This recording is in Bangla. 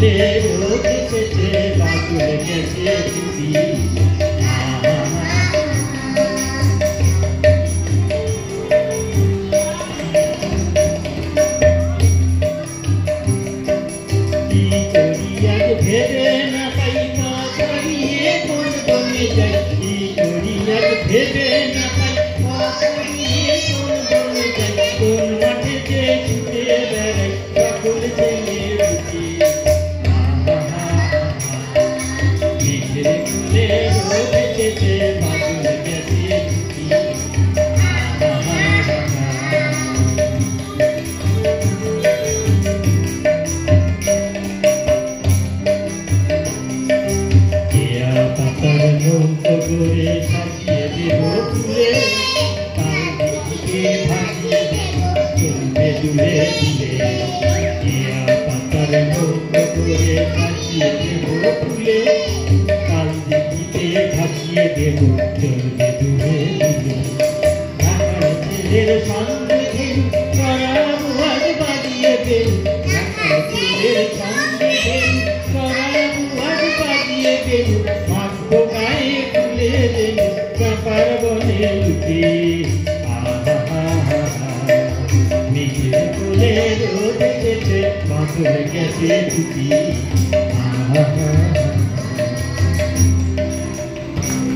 ফুলে রোদ এসেছে বাদল গেছে ছুটি কি করি আজ ভেবে না পাই মা করিয়ে কোন বনে যাই কি করি আজ ভেবে না পাই মা করিয়ে কোন বনে যাই কোন মাঠে যে ছুটে বেড়াই সকল ছেলে বুঝি মেঘের ফুলে রোদ এসেছে বাদল গেছে ছুটি পাতার নৌকো করে ভাসিয়ে দেব ফুলে তার দিকে ভাসিয়ে দেব চলবে দূরে দূরে পাতার নৌকো করে ভাসিয়ে দেব ফুলে তার দিকে ভাসিয়ে দেব চলবে দূরে দূরে ঢাকার ছেলের সঙ্গে ঘেরু করাবো আজ বাজিয়ে দেব ঢাকার ছেলের সঙ্গে ঘেরু করাবো আজ বাজিয়ে দেব গায়ে ফুলে দেব চাপার বনে লুকে মেঘের ফুলে রোদ এসেছে বাদল গেছে ছুটি